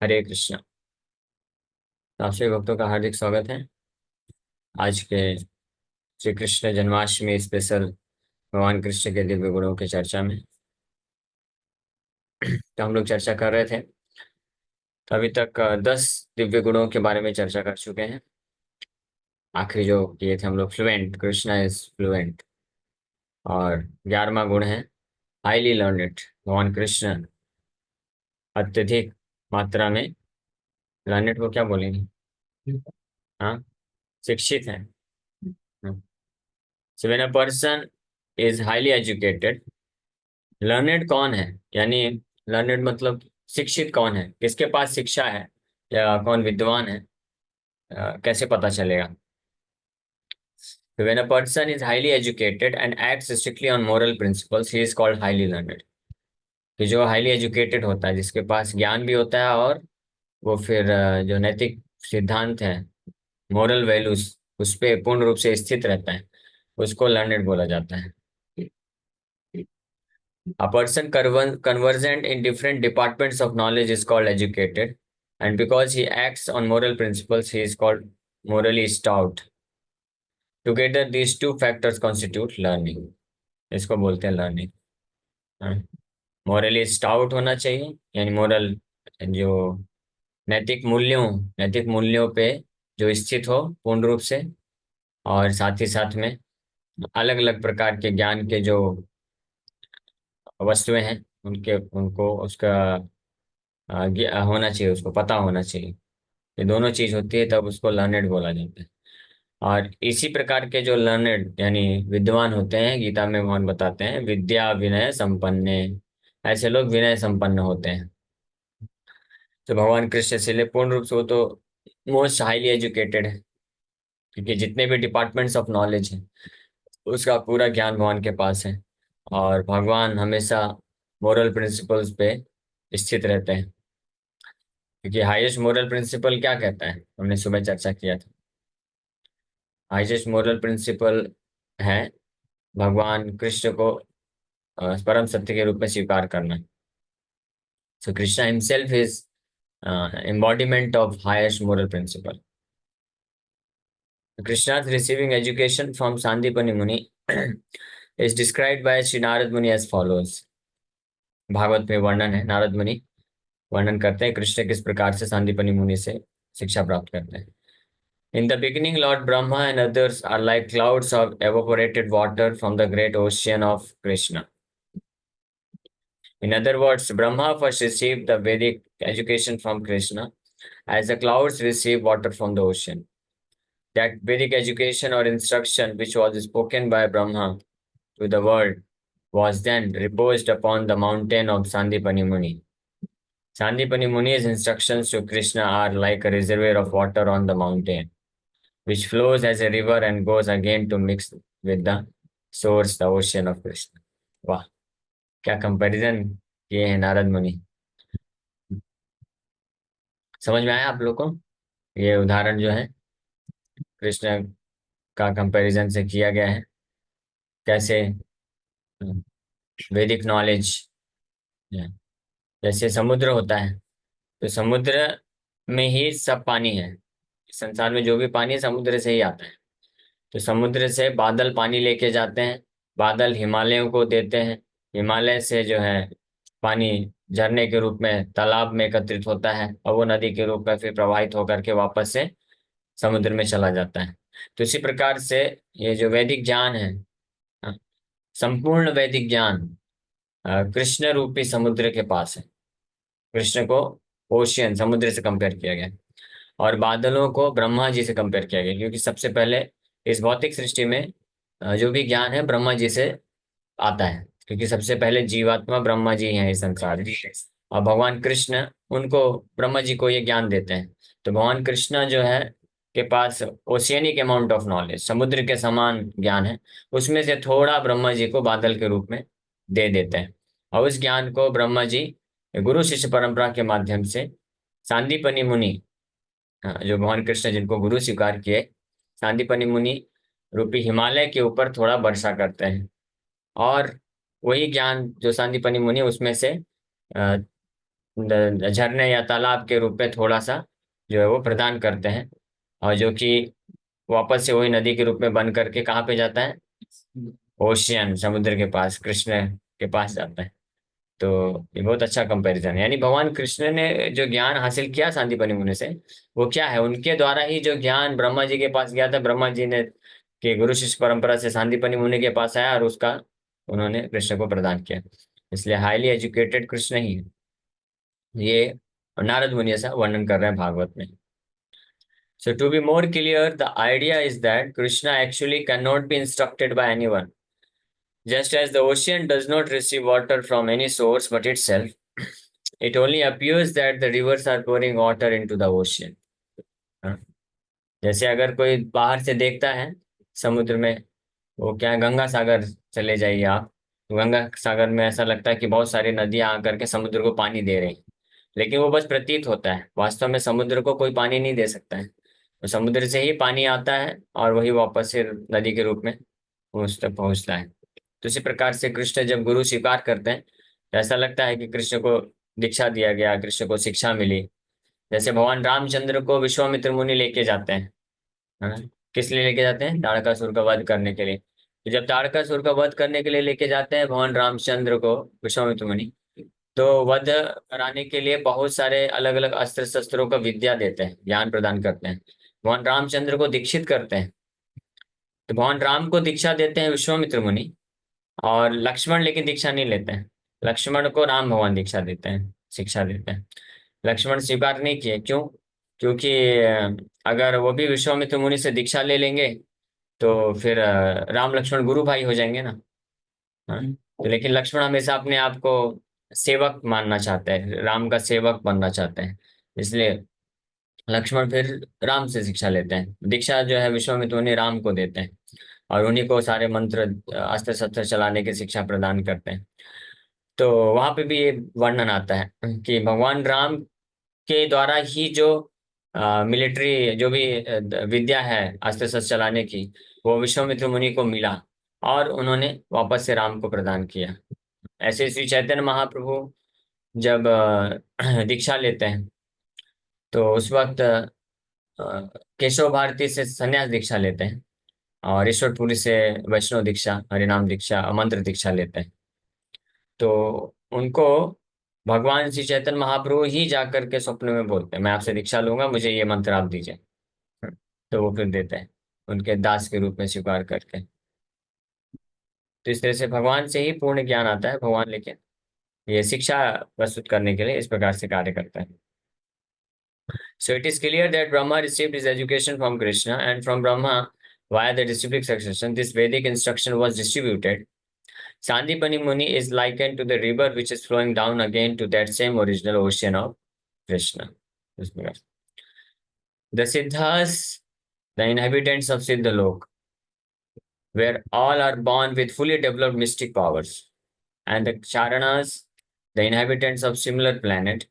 हरे कृष्णा। राष्ट्रीय भक्तों का हार्दिक स्वागत है आज के श्री कृष्ण जन्माष्टमी स्पेशल भगवान कृष्ण के दिव्य गुणों की चर्चा में। तो हम लोग चर्चा कर रहे थे, तो अभी तक 10 दिव्य गुणों के बारे में चर्चा कर चुके हैं। आखिरी जो किए थे हम लोग, फ्लुएंट, कृष्णा इज फ्लुएंट। और 11वां गुण है हाईली लर्नेड। भगवान कृष्ण अत्यधिक मात्रा में, लर्नेड को क्या बोलेंगे? हाँ, शिक्षित है। So when a person is highly educated, learned कौन है? यानी लर्नेड मतलब शिक्षित कौन है, किसके पास शिक्षा है, या कौन विद्वान है? कैसे पता चलेगा? So when a person is highly educated and acts strictly on moral principles, he is called highly learned. कि जो हाईली एजुकेटेड होता है, जिसके पास ज्ञान भी होता है, और वो फिर जो नैतिक सिद्धांत है, मोरल वैल्यूज, उस पे पूर्ण रूप से स्थित रहता है, उसको लर्नेड बोला जाता है। A person conversant in different departments of knowledge is called educated, and because he acts on moral principles, he is called morally stout. Together, these two factors constitute learning. इसको बोलते हैं लर्निंग। मोरली स्टाउट होना चाहिए, यानी moral, जो नैतिक मूल्यों पे जो स्थित हो पूर्ण रूप से, और साथ ही साथ में अलग अलग प्रकार के ज्ञान के जो वस्तुएं हैं, उनके उनको उसका होना चाहिए, उसको पता होना चाहिए। ये दोनों चीज होती है, तब उसको लर्नेड बोला जाता है। और इसी प्रकार के जो लर्नेड यानी विद्वान होते हैं, गीता में भगवान बताते हैं, विद्या विनय संपन्ने, ऐसे लोग विनय संपन्न होते हैं। तो भगवान कृष्ण इसलिए पूर्ण रूप से वो तो मोस्ट हाईली एजुकेटेड है, क्योंकि जितने भी डिपार्टमेंट्स ऑफ नॉलेज हैं, उसका पूरा ज्ञान भगवान के पास है। और भगवान हमेशा मोरल प्रिंसिपल्स पे स्थित रहते हैं, क्योंकि हाईएस्ट मोरल प्रिंसिपल क्या कहता है, हमने सुबह चर्चा किया था। हाईएस्ट मोरल प्रिंसिपल है भगवान कृष्ण को परम सत्य के रूप में स्वीकार करना। So Krishna himself is embodiment of highest moral principle. Krishna's receiving education from Sandipani Muni is described by Sri Narad Muni as follows. Bhagavata में वर्णन है, नारद मुनि वर्णन करते हैं कृष्ण किस प्रकार से सांदीपनि मुनि से शिक्षा प्राप्त करते हैं। In the beginning, Lord Brahma and others are like clouds of evaporated water from the great ocean of Krishna. In other words, Brahma first received the Vedic education from Krishna, as the clouds receive water from the ocean. That Vedic education or instruction which was spoken by Brahma to the world was then reposed upon the mountain of Sandipani Muni. Sandipani Muni's instructions to Krishna are like a reservoir of water on the mountain, which flows as a river and goes again to mix with the source, the ocean of Krishna. वाह, क्या comparison किए हैं नारद मुनि। समझ में आया आप लोग को? ये उदाहरण जो है कृष्ण का कंपैरिजन से किया गया है, कैसे वैदिक नॉलेज, जैसे समुद्र होता है, तो समुद्र में ही सब पानी है। संसार में जो भी पानी है समुद्र से ही आता है। तो समुद्र से बादल पानी लेके जाते हैं, बादल हिमालयों को देते हैं, हिमालय से जो है पानी झरने के रूप में तालाब में एकत्रित होता है, और वो नदी के रूप में फिर प्रवाहित होकर के वापस से समुद्र में चला जाता है। तो इसी प्रकार से ये जो वैदिक ज्ञान है, हाँ, संपूर्ण वैदिक ज्ञान कृष्ण रूपी समुद्र के पास है। कृष्ण को ओशियन, समुद्र से कंपेयर किया गया, और बादलों को ब्रह्मा जी से कंपेयर किया गया, क्योंकि सबसे पहले इस भौतिक सृष्टि में जो भी ज्ञान है ब्रह्मा जी से आता है, क्योंकि सबसे पहले जीवात्मा ब्रह्मा जी हैं इस संसार में। और भगवान कृष्ण उनको, ब्रह्मा जी को ये ज्ञान देते हैं। तो भगवान कृष्ण जो है के पास ओशियनिक अमाउंट ऑफ नॉलेज, समुद्र के समान ज्ञान है, उसमें से थोड़ा ब्रह्मा जी को बादल के रूप में दे देते हैं। और उस ज्ञान को ब्रह्मा जी गुरु शिष्य परंपरा के माध्यम से सांदीपनि मुनि, जो भगवान कृष्ण जिनको गुरु स्वीकार किए, सांदीपनि मुनि रूपी हिमालय के ऊपर थोड़ा वर्षा करते हैं। और वही ज्ञान जो सांदीपनि मुनि, उसमें से झरने या तालाब के रूप में थोड़ा सा जो है वो प्रदान करते हैं, और जो कि वापस से वही नदी के रूप में बन करके कहाँ पे जाता है, ओशियन, समुद्र के पास, कृष्ण के पास जाता है। तो ये बहुत अच्छा कंपैरिजन है। यानी भगवान कृष्ण ने जो ज्ञान हासिल किया सांदीपनि मुनि से, वो क्या है, उनके द्वारा ही जो ज्ञान ब्रह्मा जी के पास गया था, ब्रह्मा जी ने के गुरु शिष्य परंपरा से सांदीपनि मुनि के पास आया और उसका उन्होंने कृष्ण को प्रदान किया। इसलिए हाईली एजुकेटेड कृष्ण ही है ये। नारद मुनि ऐसा वर्णन कर रहे हैं भागवत में। So to be more clear, the idea is that Krishna actually cannot be instructed by anyone. Just as the ocean does not receive water from any source but itself, it only appears that the rivers are pouring water into the ocean. हाँ? जैसे अगर कोई बाहर से देखता है समुद्र में, वो क्या है, गंगा सागर चले जाइए आप, तो गंगा सागर में ऐसा लगता है कि बहुत सारी नदियां आकर के समुद्र को पानी दे रही हैं, लेकिन वो बस प्रतीत होता है। वास्तव में समुद्र को कोई पानी नहीं दे सकता है, तो समुद्र से ही पानी आता है और वही वापस से नदी के रूप में उस तक पहुंचता है। तो इसी प्रकार से कृष्ण जब गुरु स्वीकार करते हैं, तो ऐसा लगता है कि कृष्ण को दीक्षा दिया गया, कृष्ण को शिक्षा मिली। जैसे भगवान रामचंद्र को विश्वामित्र मुनि लेके जाते हैं, है ना? किस लिए लेके जाते हैं? ताड़कासुर का वध करने के लिए। तो जब ताड़कासुर का वध करने के लिए लेके जाते हैं भगवान रामचंद्र को विश्वामित्र मुनि, तो वध कराने के लिए बहुत सारे अलग अलग अस्त्र शस्त्रों का विद्या देते हैं, ज्ञान प्रदान करते हैं, भगवान रामचंद्र को दीक्षित करते हैं। तो भगवान राम को दीक्षा देते हैं विश्वामित्र मुनि, और लक्ष्मण लेकिन दीक्षा नहीं लेते हैं। लक्ष्मण को राम भगवान दीक्षा देते हैं, शिक्षा देते हैं। लक्ष्मण स्वीकार नहीं किए, क्यों? क्योंकि अगर वो भी विश्वामित्र मुनि से दीक्षा ले लेंगे तो फिर राम लक्ष्मण गुरु भाई हो जाएंगे ना। हाँ? तो लेकिन लक्ष्मण हमेशा अपने आप को सेवक मानना चाहते हैं, राम का सेवक बनना चाहते हैं। इसलिए लक्ष्मण फिर राम से शिक्षा लेते हैं, दीक्षा जो है विश्वामित्र मुनि राम को देते हैं, और उन्हीं को सारे मंत्र, अस्त्र शस्त्र चलाने की शिक्षा प्रदान करते हैं। तो वहां पे भी ये वर्णन आता है कि भगवान राम के द्वारा ही जो मिलिट्री जो भी विद्या है अस्त्र शस्त्र चलाने की, वो विश्वामित्र मुनि को मिला और उन्होंने वापस से राम को प्रदान किया। ऐसे श्री चैतन्य महाप्रभु जब दीक्षा लेते हैं, तो उस वक्त केशव भारती से संन्यास दीक्षा लेते हैं, और ईश्वरपुरी से वैष्णव दीक्षा, हरिनाम दीक्षा, मंत्र दीक्षा लेते हैं। तो उनको भगवान श्री चैतन्य महाप्रभु ही जाकर के स्वप्न में बोलते हैं, मैं आपसे दीक्षा लूंगा, मुझे ये मंत्र आप दीजिए। तो वो फिर देते हैं उनके दास के रूप में स्वीकार करके। तो इस तरह से भगवान से ही पूर्ण ज्ञान आता है। भगवान लेकिन ये शिक्षा प्रस्तुत करने के लिए इस प्रकार से कार्य करता है। So it is clear that Brahma received his education from Krishna, and from Brahma, via the reciprocal succession, this Vedic instruction was distributed. Sandipani Muni is likened to the river which is flowing down again to that same original ocean of Krishna. The Siddhas, the inhabitants of Siddhalok, where all are born with fully developed mystic powers, and the Charanas, the inhabitants of a similar planet,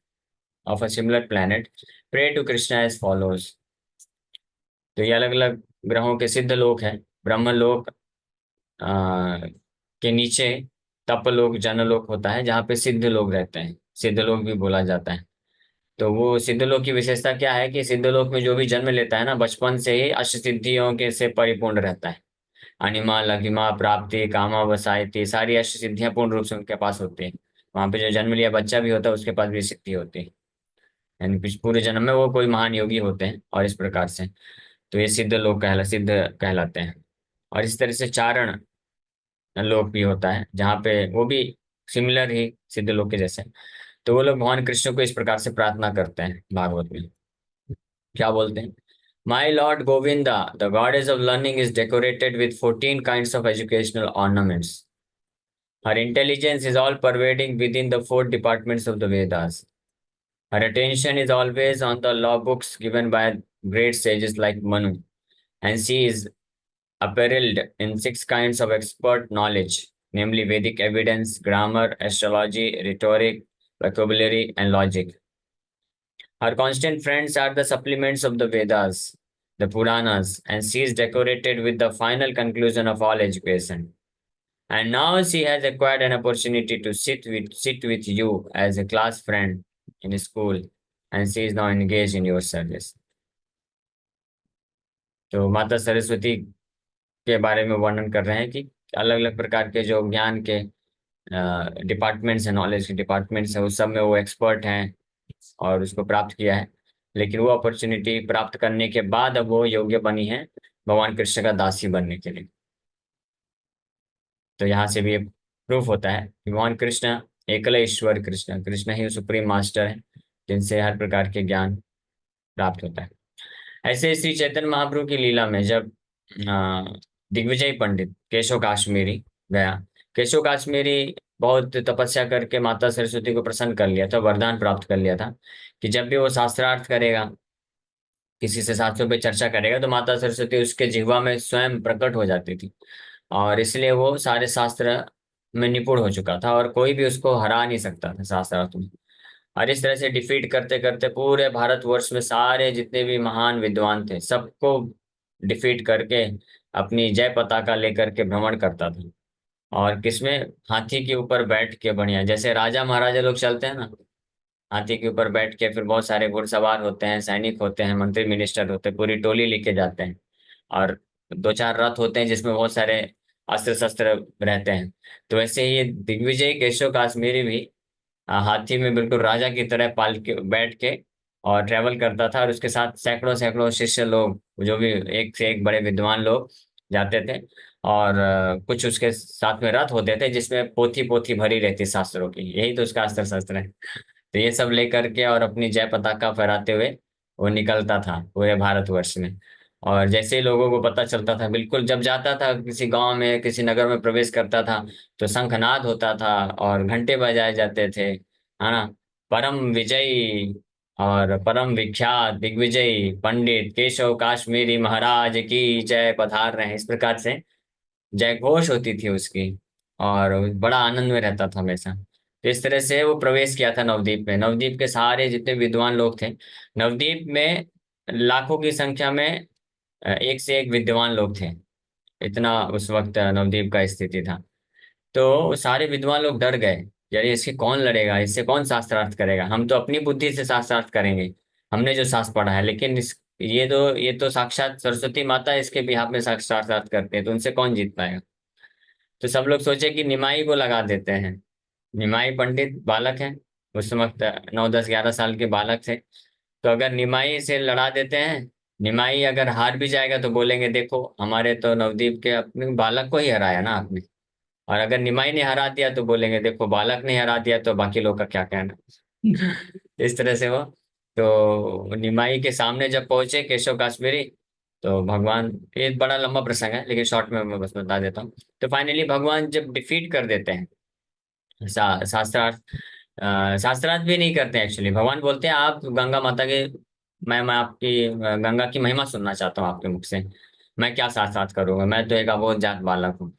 pray to Krishna as follows. तो ये अलग अलग ग्रहों के सिद्ध लोक हैं। ब्रह्मलोक के नीचे तपलोक, जनलोक होता है, जहाँ पे सिद्ध लोग रहते हैं, सिद्ध लोक भी बोला जाता है। तो वो सिद्ध लोक की विशेषता क्या है कि सिद्ध लोक में जो भी जन्म लेता है ना, बचपन से ही अष्ट सिद्धियों के से परिपूर्ण रहता है। अनिमा, लघिमा, प्राप्ति, कामा, वसायति, सारी अष्ट सिद्धियां पूर्ण रूप से उनके पास होती है। वहां पे जो जन्म लिया बच्चा भी होता है उसके पास भी सिद्धि होती है, यानी पूरे जन्म में वो कोई महान योगी होते हैं, और इस प्रकार से तो ये सिद्ध कहलाते हैं। और इस तरह से चारण लोक भी होता है, जहाँ पे वो भी सिमिलर ही सिद्ध लोक के जैसे। तो वो लोग भगवान कृष्ण को इस प्रकार से प्रार्थना करते हैं भागवत में। क्या बोलते हैं? My lord Govinda, the goddess of learning is decorated with 14 kinds of educational ornaments. Her intelligence is all pervading with in the 4 departments of the Vedas. Her attention is always on the law books given by great sages like Manu, and she is apparelled in 6 kinds of expert knowledge, namely Vedic evidence, grammar, astrology, rhetoric, vocabulary, and logic. Her constant friends are the supplements of the Vedas, the Puranas, and she is decorated with the final conclusion of all education. And now she has acquired an opportunity to sit with you as a class friend in school, and she is now engaged in your service. तो माता सरस्वती के बारे में वर्णन कर रहे हैं कि अलग अलग प्रकार के जो ज्ञान के डिपार्टमेंट्स हैं, नॉलेज के डिपार्टमेंट्स हैं, उस सब में वो एक्सपर्ट हैं और उसको प्राप्त किया है। लेकिन वो अपॉर्चुनिटी प्राप्त करने के बाद अब वो योग्य बनी है भगवान कृष्ण का दासी बनने के लिए। तो यहाँ से भी ये प्रूफ होता है कि भगवान कृष्ण एकल ईश्वर कृष्ण, कृष्ण ही सुप्रीम मास्टर है जिनसे हर प्रकार के ज्ञान प्राप्त होता है। ऐसे श्री चैतन्य महाप्रभु की लीला में जब दिग्विजय पंडित केशव काश्मीरी गया, केशव काश्मीरी बहुत तपस्या करके माता सरस्वती को प्रसन्न कर लिया था, वरदान प्राप्त कर लिया था कि जब भी वो शास्त्रार्थ करेगा, किसी से शास्त्रों पे चर्चा करेगा, तो माता सरस्वती उसके जिह्वा में स्वयं प्रकट हो जाती थी। और इसलिए वो सारे शास्त्र में निपुण हो चुका था और कोई भी उसको हरा नहीं सकता था शास्त्रार्थ में। और इस तरह से डिफीट करते करते पूरे भारतवर्ष में सारे जितने भी महान विद्वान थे सबको डिफीट करके अपनी जय पताका लेकर के भ्रमण करता था। और किसमें? हाथी के ऊपर बैठ के, बढ़िया जैसे राजा महाराजा लोग चलते हैं ना, हाथी के ऊपर बैठ के, फिर बहुत सारे घुड़सवार होते हैं, सैनिक होते हैं, मंत्री मिनिस्टर होते हैं, पूरी टोली लेके जाते हैं। और दो चार रथ होते हैं जिसमें बहुत सारे अस्त्र शस्त्र रहते हैं। तो वैसे ही ये दिग्विजय केशव काश्मीरी भी हाथी में बिल्कुल राजा की तरह पाल के बैठ के और ट्रेवल करता था, और उसके साथ सैकड़ों सैकड़ों शिष्य लोग, जो भी एक से एक बड़े विद्वान लोग जाते थे। और कुछ उसके साथ में रथ होते थे जिसमें पोथी पोथी भरी रहती शास्त्रों की, यही तो उसका अस्त्र शस्त्र है। तो ये सब लेकर के और अपनी जय पताका फहराते हुए वो निकलता था पूरे भारतवर्ष में। और जैसे ही लोगों को पता चलता था, बिल्कुल जब जाता था किसी गांव में, किसी नगर में प्रवेश करता था, तो शंखनाद होता था और घंटे बजाए जाते थे, है ना। परम विजयी और परम विख्यात दिग्विजयी पंडित केशव काश्मीरी महाराज की जय पधार रहे हैं, इस प्रकार से जय घोष होती थी उसकी। और बड़ा आनंद में रहता था हमेशा। तो इस तरह से वो प्रवेश किया था नवद्वीप में। नवद्वीप के सारे जितने विद्वान लोग थे, नवद्वीप में लाखों की संख्या में एक से एक विद्वान लोग थे, इतना उस वक्त नवद्वीप का स्थिति था। तो सारे विद्वान लोग डर गए, यार इससे कौन लड़ेगा, इससे कौन शास्त्रार्थ करेगा, हम तो अपनी बुद्धि से शास्त्रार्थ करेंगे, हमने जो शास्त्र पढ़ा है। लेकिन ये तो साक्षात सरस्वती माता इसके बिहाफ में शास्त्रार्थ करते हैं, तो उनसे कौन जीत पाएगा। तो सब लोग सोचे कि निमाई को लगा देते हैं। निमाई पंडित बालक हैं, उस वक्त 9 10 11 साल के बालक थे। तो अगर निमाई से लड़ा देते हैं, निमाई अगर हार भी जाएगा तो बोलेंगे देखो हमारे तो नवदीप के अपने बालक को ही हराया ना आपने। और अगर निमाई ने हरा दिया तो बोलेंगे देखो बालक ने हरा दिया, तो बाकी लोग का क्या कहना। इस तरह से वो, तो निमाई के सामने जब पहुंचे केशव काश्मीरी, तो भगवान, ये बड़ा लंबा प्रसंग है लेकिन शॉर्ट में मैं बस बता देता हूँ। तो फाइनली भगवान जब डिफीट कर देते हैं, शास्त्रार्थ, शास्त्रार्थ भी नहीं करते हैं एक्चुअली, भगवान बोलते हैं आप गंगा माता के, मैं आपकी गंगा की महिमा सुनना चाहता हूँ आपके मुख से। मैं क्या शास्त्रार्थ करूंगा, मैं तो एक अबोध जात बालक हूँ।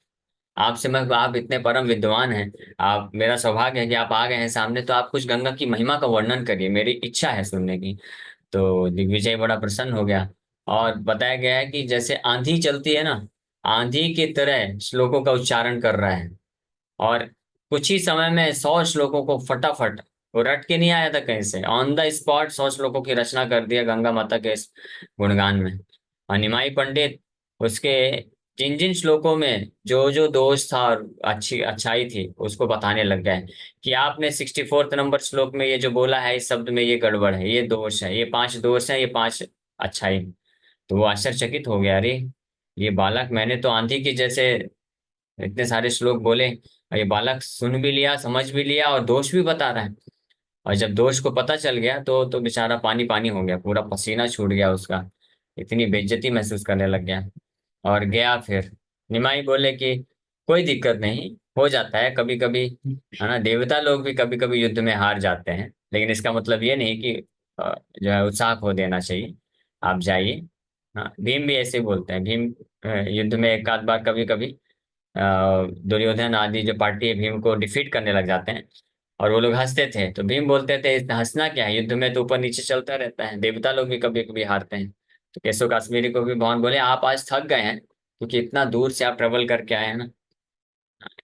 आपसे मैं, आप इतने परम विद्वान हैं, आप, मेरा सौभाग्य है कि आप आ गए हैं सामने, तो आप कुछ गंगा की महिमा का वर्णन करिए, मेरी इच्छा है सुनने की। तो दिग्विजय बड़ा प्रसन्न हो गया। और बताया गया है कि जैसे आंधी चलती है ना, आंधी की तरह श्लोकों का उच्चारण कर रहा है। और कुछ ही समय में 100 श्लोकों को फटाफट, वो रट के नहीं आया था कहीं से, ऑन द स्पॉट 100 श्लोकों की रचना कर दिया गंगा माता के इस गुणगान में। और निमाई पंडित उसके जिन जिन श्लोकों में जो जो दोष था और अच्छी अच्छाई थी उसको बताने लग गए कि आपने 64 नंबर श्लोक में ये जो बोला है, इस शब्द में ये गड़बड़ है, ये दोष है, ये 5 दोष है, ये 5 अच्छाई। तो वो आश्चर्यचकित हो गया, अरे ये बालक, मैंने तो आंधी की जैसे इतने सारे श्लोक बोले, और ये बालक सुन भी लिया, समझ भी लिया, और दोष भी बता रहा है। और जब दोष को पता चल गया तो बेचारा पानी पानी हो गया, पूरा पसीना छूट गया उसका, इतनी बेइज्जती महसूस करने लग गया। और गया फिर। निमाई बोले कि कोई दिक्कत नहीं, हो जाता है कभी कभी, है ना, देवता लोग भी कभी कभी युद्ध में हार जाते हैं, लेकिन इसका मतलब ये नहीं कि जो है उत्साह खो देना चाहिए, आप जाइए। हाँ, भीम भी ऐसे ही बोलते हैं, भीम युद्ध में एक आध बार कभी कभी दुर्योधन आदि जो पार्टी है भीम को डिफीट करने लग जाते हैं, और वो लोग हंसते थे, तो भीम बोलते थे इतना हंसना क्या है, युद्ध में तो ऊपर नीचे चलता रहता है, देवता लोग भी कभी कभी हारते हैं। तो केशव काश्मीरी को भी भगवान बोले आप आज थक गए हैं, क्योंकि इतना दूर से आप ट्रेवल करके आए हैं ना।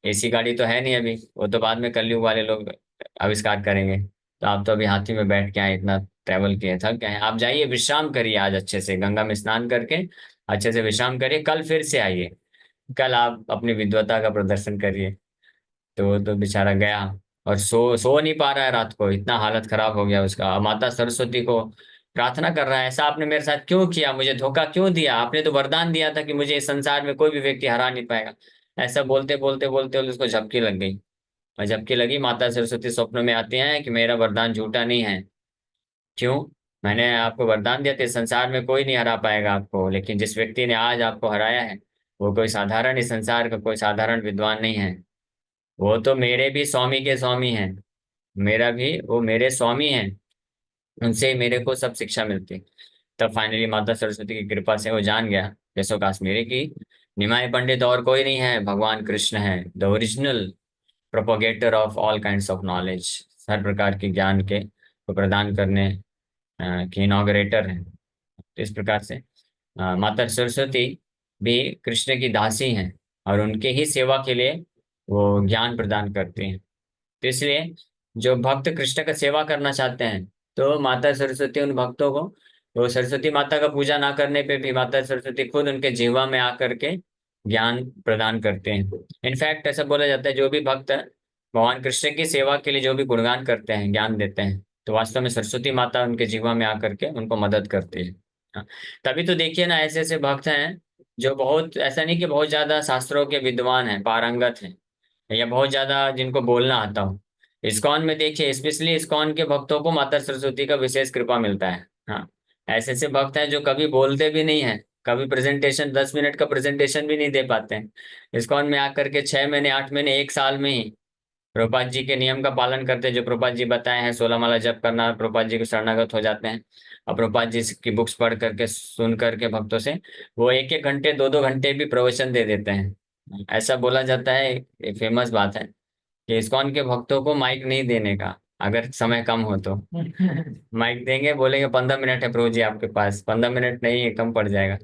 एसी गाड़ी तो है नहीं अभी, वो तो बाद में कलयुग वाले लोग आविष्कार करेंगे, तो आप तो अभी हाथी में बैठ के आए, इतना ट्रैवल किए, थक गए हैं। आप जाइए, विश्राम करिए आज अच्छे से, गंगा में स्नान करके अच्छे से विश्राम करिए, कल फिर से आइए, कल आप अपनी विद्वता का प्रदर्शन करिए। तो वो तो बेचारा गया, और सो नहीं पा रहा है रात को, इतना हालत खराब हो गया उसका। माता सरस्वती को प्रार्थना कर रहा है, ऐसा आपने मेरे साथ क्यों किया, मुझे धोखा क्यों दिया, आपने तो वरदान दिया था कि मुझे इस संसार में कोई भी व्यक्ति हरा नहीं पाएगा। ऐसा बोलते बोलते बोलते उसको झपकी लग गई। और झपकी लगी, माता सरस्वती स्वप्न में आती हैं कि मेरा वरदान झूठा नहीं है। क्यों? मैंने आपको वरदान दिया था, इस संसार में कोई नहीं हरा पाएगा आपको, लेकिन जिस व्यक्ति ने आज आपको हराया है वो कोई साधारण, इस संसार का कोई साधारण विद्वान नहीं है। वो तो मेरे भी स्वामी के स्वामी हैं, मेरा भी वो मेरे स्वामी हैं, उनसे ही मेरे को सब शिक्षा मिलती। तब फाइनली माता सरस्वती की कृपा से वो जान गया, यशो काश्मीरी की निमाई पंडित और कोई नहीं है, भगवान कृष्ण है, the original propagator of all kinds of knowledge, हर प्रकार के ज्ञान के को प्रदान करने के इनॉग्रेटर हैं। तो इस प्रकार से माता सरस्वती भी कृष्ण की दासी हैं, और उनके ही सेवा के लिए वो ज्ञान प्रदान करती हैं। तो इसलिए जो भक्त कृष्ण का सेवा करना चाहते हैं, तो माता सरस्वती उन भक्तों को, वो सरस्वती माता का पूजा ना करने पे भी माता सरस्वती खुद उनके जीवा में आकर के ज्ञान प्रदान करते हैं। इनफैक्ट ऐसा बोला जाता है, जो भी भक्त भगवान कृष्ण की सेवा के लिए जो भी गुणगान करते हैं, ज्ञान देते हैं, तो वास्तव में सरस्वती माता उनके जीवा में आकर के उनको मदद करती है। हाँ, तभी तो देखिए ना, ऐसे ऐसे भक्त हैं जो बहुत, ऐसा नहीं कि बहुत ज्यादा शास्त्रों के विद्वान हैं, पारंगत हैं, या बहुत ज्यादा जिनको बोलना आता हो। इस्कॉन में देखिए, स्पेशली इस्कॉन के भक्तों को माता सरस्वती का विशेष कृपा मिलता है। हाँ, ऐसे ऐसे भक्त हैं जो कभी बोलते भी नहीं है, कभी प्रेजेंटेशन, 10 मिनट का प्रेजेंटेशन भी नहीं दे पाते हैं, इस्कॉन में आकर के 6 महीने, 8 महीने, एक साल में ही प्रभुपाद जी के नियम का पालन करते हैं, जो प्रभुपाद जी बताए हैं, 16 माला जप करना, प्रभुपाद जी को शरणागत हो जाते हैं। और प्रभुपाद जी की बुक्स पढ़ करके, सुन करके भक्तों से वो 1 1 घंटे, 2 2 घंटे भी प्रवचन दे देते हैं। ऐसा बोला जाता है, एक फेमस बात है कि इस्कॉन के भक्तों को माइक नहीं देने का, अगर समय कम हो तो। माइक देंगे, बोलेंगे 15 मिनट है प्रभु जी आपके पास, 15 मिनट नहीं है, कम पड़ जाएगा।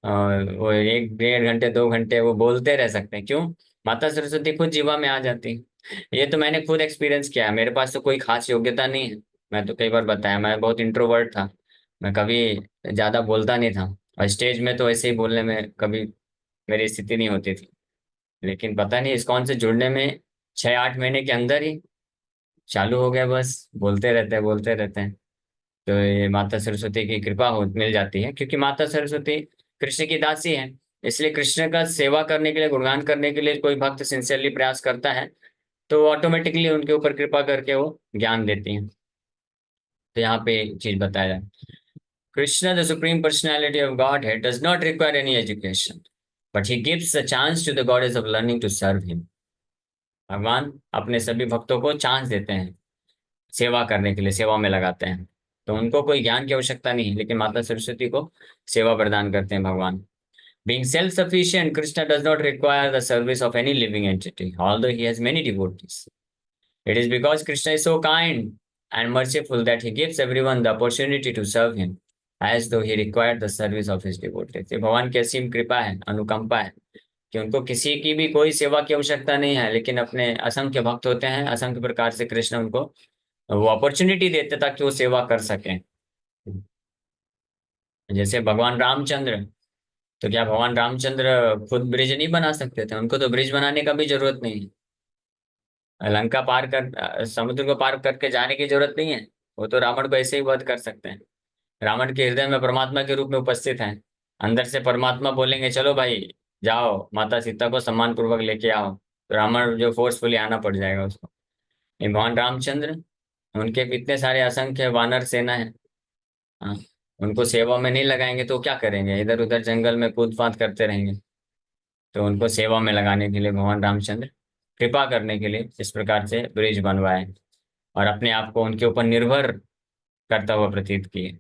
और वो 1 1 1 घंटे, 2 घंटे वो बोलते रह सकते हैं। क्यों? माता सरस्वती खुद जीवा में आ जाती है। ये तो मैंने खुद एक्सपीरियंस किया है, मेरे पास तो कोई खास योग्यता नहीं है। मैं तो कई बार बताया, मैं बहुत इंट्रोवर्ट था, मैं कभी ज्यादा बोलता नहीं था, और स्टेज में तो ऐसे ही बोलने में कभी मेरी स्थिति नहीं होती थी। लेकिन पता नहीं इस्कॉन से जुड़ने में 6 8 महीने के अंदर ही चालू हो गया, बस बोलते रहते हैं, बोलते रहते हैं। तो ये माता सरस्वती की कृपा हो मिल जाती है, क्योंकि माता सरस्वती कृष्ण की दासी है। इसलिए कृष्ण का सेवा करने के लिए, गुणगान करने के लिए कोई भक्त सिंसियरली प्रयास करता है, तो ऑटोमेटिकली उनके ऊपर कृपा करके वो ज्ञान देती हैं। तो यहाँ पे एक चीज बताया जाए, Krishna the supreme personality of godhead does not require any education, but he gives a chance to the goddess of learning to serve him. भगवान अपने सभी भक्तों को चांस देते हैं सेवा करने के लिए, सेवा में लगाते हैं। तो उनको कोई ज्ञान की आवश्यकता नहीं, लेकिन माता सरस्वती को सेवा प्रदान करते हैं भगवान। Being self-sufficient, Krishna does not require the service of any living entity, although he has many devotees. It is because Krishna is so kind and merciful that he gives everyone the opportunity to serve him, as though he required the service of his devotees. ये भगवान की असीम कृपा है, अनुकंपा है, कि उनको किसी की भी कोई सेवा की आवश्यकता नहीं है, लेकिन अपने असंख्य भक्त होते हैं, असंख्य प्रकार से कृष्ण उनको वो अपॉर्चुनिटी देते ताकि वो सेवा कर सकें। जैसे भगवान रामचंद्र, तो क्या भगवान रामचंद्र खुद ब्रिज नहीं बना सकते थे? उनको तो ब्रिज बनाने का भी जरूरत नहीं है, लंका पार कर, समुद्र को पार करके जाने की जरूरत नहीं है, वो तो रावण को ऐसे ही वध कर सकते हैं। रावण के हृदय में परमात्मा के रूप में उपस्थित हैं, अंदर से परमात्मा बोलेंगे चलो भाई जाओ, माता सीता को सम्मान पूर्वक लेके आओ, तो रावण जो फोर्सफुली आना पड़ जाएगा उसको। ये भगवान रामचंद्र, उनके भी इतने सारे असंख्य वानर सेना है, हाँ, उनको सेवा में नहीं लगाएंगे तो क्या करेंगे? इधर उधर जंगल में कूद फाद करते रहेंगे। तो उनको सेवा में लगाने के लिए भगवान रामचंद्र कृपा करने के लिए इस प्रकार से ब्रिज बनवाए, और अपने आप को उनके ऊपर निर्भर करता हुआ प्रतीत किए।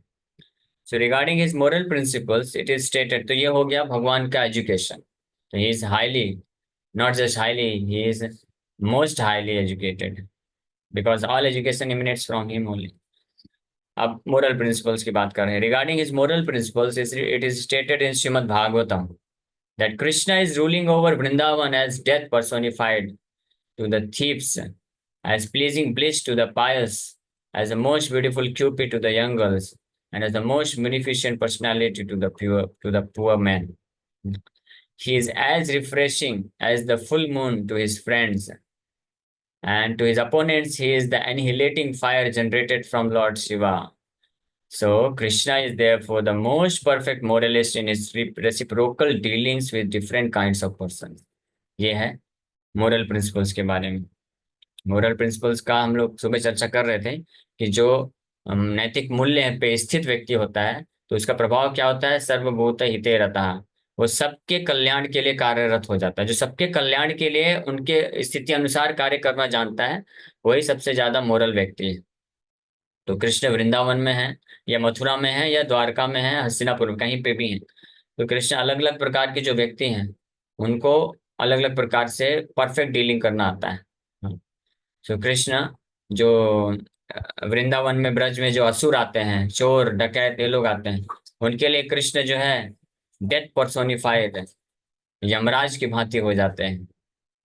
So regarding his moral principles it is stated, तो ये हो गया भगवान का एजुकेशन। तो he is highly, not just highly, he is most highly educated, because all education emanates from him only. अब मोरल प्रिंसिपल्स की बात कर रहे हैं। Regarding his moral principles it is stated in Shrimad Bhagavatam that Krishna is ruling over Vrindavan as death personified to the thieves, as pleasing bliss to the pious, as the most beautiful cupid to the young girls, and as the most munificent personality to the poor man. He is as refreshing as the full moon to his friends, and to his opponents, he is the annihilating fire generated from Lord Shiva. So, Krishna is therefore the most perfect moralist in his reciprocal dealings with different kinds of persons. ये है moral principles के बारे में। Moral principles का हम लोग सुबह चर्चा कर रहे थे कि जो नैतिक मूल्य पे स्थित व्यक्ति होता है तो उसका प्रभाव क्या होता है, सर्वभूत हिते रतः, वो सबके कल्याण के लिए कार्यरत हो जाता है। जो सबके कल्याण के लिए उनके स्थिति अनुसार कार्य करना जानता है वही सबसे ज्यादा मोरल व्यक्ति है। तो कृष्ण वृंदावन में है या मथुरा में है या द्वारका में है, हस्तिनापुर में, कहीं पे भी है, तो कृष्ण अलग अलग प्रकार के जो व्यक्ति हैं उनको अलग अलग प्रकार से परफेक्ट डीलिंग करना आता है। तो कृष्ण जो वृंदावन में, ब्रज में जो असुर आते हैं, चोर डकैत, ये लोग आते हैं, उनके लिए कृष्ण जो है डेथ पर्सोनिफाइड है, यमराज की भांति हो जाते हैं।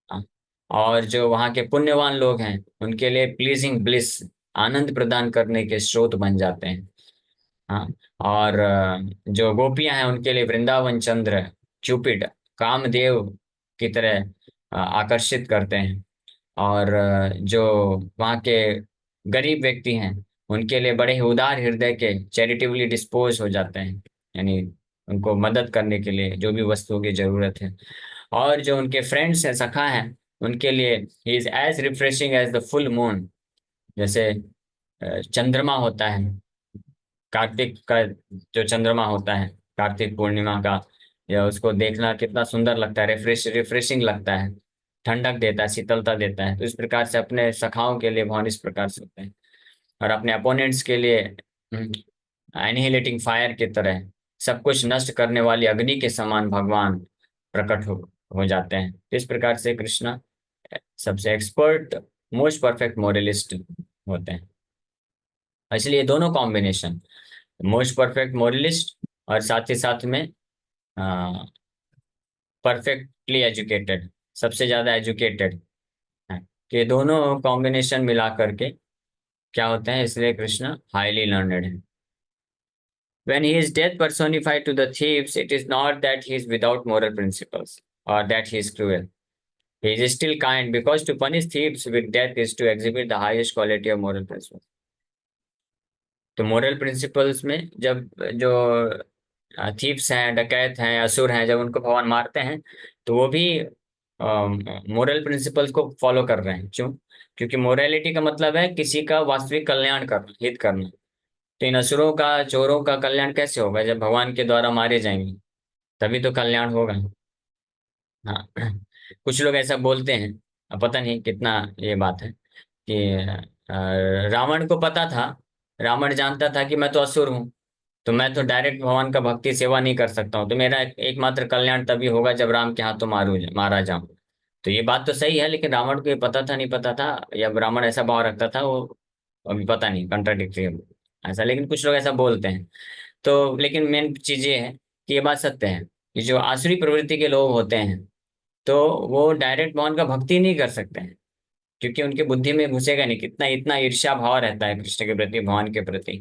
हाँ। और जो वहाँ के पुण्यवान लोग हैं उनके लिए प्लीजिंग ब्लिस, आनंद प्रदान करने के स्रोत बन जाते हैं। हाँ। और जो गोपियां हैं उनके लिए वृंदावन चंद्र, क्यूपिड, कामदेव की तरह आकर्षित करते हैं। और जो वहाँ के गरीब व्यक्ति हैं उनके लिए बड़े ही उदार हृदय के, चैरिटेबली डिस्पोज हो जाते हैं, यानी उनको मदद करने के लिए जो भी वस्तुओं की जरूरत है। और जो उनके फ्रेंड्स हैं, सखा हैं, उनके लिए he is as refreshing as the full moon. जैसे चंद्रमा होता है, कार्तिक का जो चंद्रमा होता है, कार्तिक पूर्णिमा का, या उसको देखना कितना सुंदर लगता है, रिफ्रेशिंग लगता है, ठंडक देता है, शीतलता देता है। तो इस प्रकार से अपने सखाओं के लिए भगवान इस प्रकार से होते हैं, और अपने अपोनेंट्स के लिए एनिहिलेटिंग फायर की तरह, सब कुछ नष्ट करने वाली अग्नि के समान भगवान प्रकट हो जाते हैं। तो इस प्रकार से कृष्ण सबसे एक्सपर्ट, मोस्ट परफेक्ट मोरलिस्ट होते हैं। इसलिए दोनों कॉम्बिनेशन, मोस्ट परफेक्ट मोरलिस्ट और साथ ही साथ में परफेक्टली एजुकेटेड, सबसे ज्यादा एजुकेटेड है, कि दोनों कॉम्बिनेशन मिला करके क्या होते हैं, इसलिए कृष्ण हाईली लर्नड है। When he is death personified to the thieves, it is not that he is without moral principles or that he is cruel. He is still kind, because to punish thieves with death is to exhibit the highest quality of moral principles. तो moral principles में जब जो thieves हैं, डकैत हैं, असुर हैं, जब उनको भगवान मारते हैं तो वो भी मोरल प्रिंसिपल्स को फॉलो कर रहे हैं। क्यों? क्योंकि मोरालिटी का मतलब है किसी का वास्तविक कल्याण करना, हित करना। तो इन असुरों का, चोरों का कल्याण कैसे होगा? जब भगवान के द्वारा मारे जाएंगे तभी तो कल्याण होगा। हाँ। कुछ लोग ऐसा बोलते हैं, अब पता नहीं कितना ये बात है, कि रावण को पता था, रावण जानता था कि मैं तो असुर हूँ, तो मैं तो डायरेक्ट भगवान का भक्ति सेवा नहीं कर सकता हूँ, तो मेरा एकमात्र कल्याण तभी होगा जब राम के हाथों मारा जाऊं। तो ये बात तो सही है, लेकिन रावण को ये पता था, नहीं पता था, या ब्राह्मण ऐसा भाव रखता था, वो अभी पता नहीं, कंट्राडिक्टरी है ऐसा, लेकिन कुछ लोग ऐसा बोलते हैं। तो लेकिन मेन चीज ये है कि ये बात सत्य है कि जो आसुरी प्रवृत्ति के लोग होते हैं तो वो डायरेक्ट भगवान का भक्ति नहीं कर सकते हैं, क्योंकि उनके बुद्धि में घुसेगा नहीं, कितना इतना ईर्ष्या भाव रहता है कृष्ण के प्रति, भगवान के प्रति।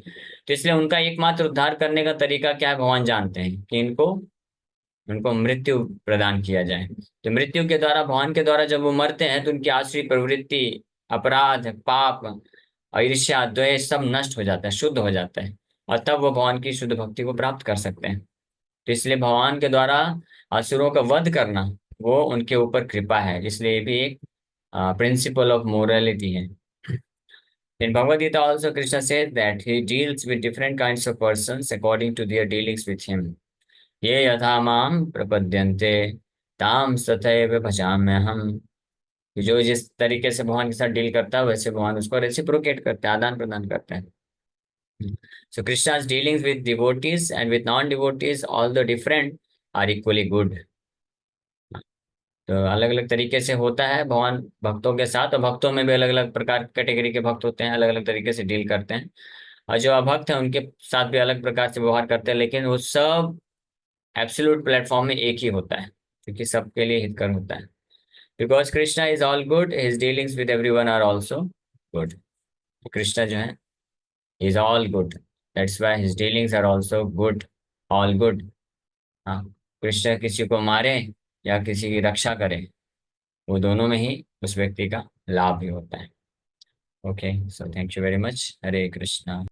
तो इसलिए उनका एकमात्र उद्धार करने का तरीका क्या है, भगवान जानते हैं कि इनको, उनको मृत्यु प्रदान किया जाए। तो मृत्यु के द्वारा, भगवान के द्वारा जब वो मरते हैं तो उनकी आसुरी प्रवृत्ति, अपराध, पाप, ईर्ष्या, द्वेष सब नष्ट हो जाता है, शुद्ध हो जाता है, और तब वो भगवान की शुद्ध भक्ति को प्राप्त कर सकते हैं। तो इसलिए भगवान के द्वारा असुरों का वध करना वो उनके ऊपर कृपा है, इसलिए ये भी एक प्रिंसिपल ऑफ मोरालिटी है। In Bhagavad Gita also Krishna said that he deals with different kinds of persons according to their dealings with him. ये यथा माम प्रपद्यन्ते ताम तथैव भजाम्यहम्। कि जो जिस तरीके से भगवान के साथ डील करता है वैसे भगवान उसको रेसिप्रोकेट करते हैं, आदान प्रदान करते हैं। So Krishna's dealings with devotees and with non-devotees, although different, are equally good. तो अलग अलग तरीके से होता है भगवान भक्तों के साथ, और भक्तों में भी अलग अलग प्रकार कैटेगरी के भक्त होते हैं, अलग अलग तरीके से डील करते हैं। और जो अभक्त हैं उनके साथ भी अलग प्रकार से व्यवहार करते हैं, लेकिन वो सब एब्सोल्यूट प्लेटफॉर्म में एक ही होता है, क्योंकि सबके लिए हितकर होता है। Because Krishna is all good, his dealings with everyone are also good. Krishna जो है is all good, that's why his dealings are also good, all good. हाँ, कृष्ण किसी को मारे या किसी की रक्षा करे, वो दोनों में ही उस व्यक्ति का लाभ ही होता है। Okay, so thank you very much. Hare Krishna.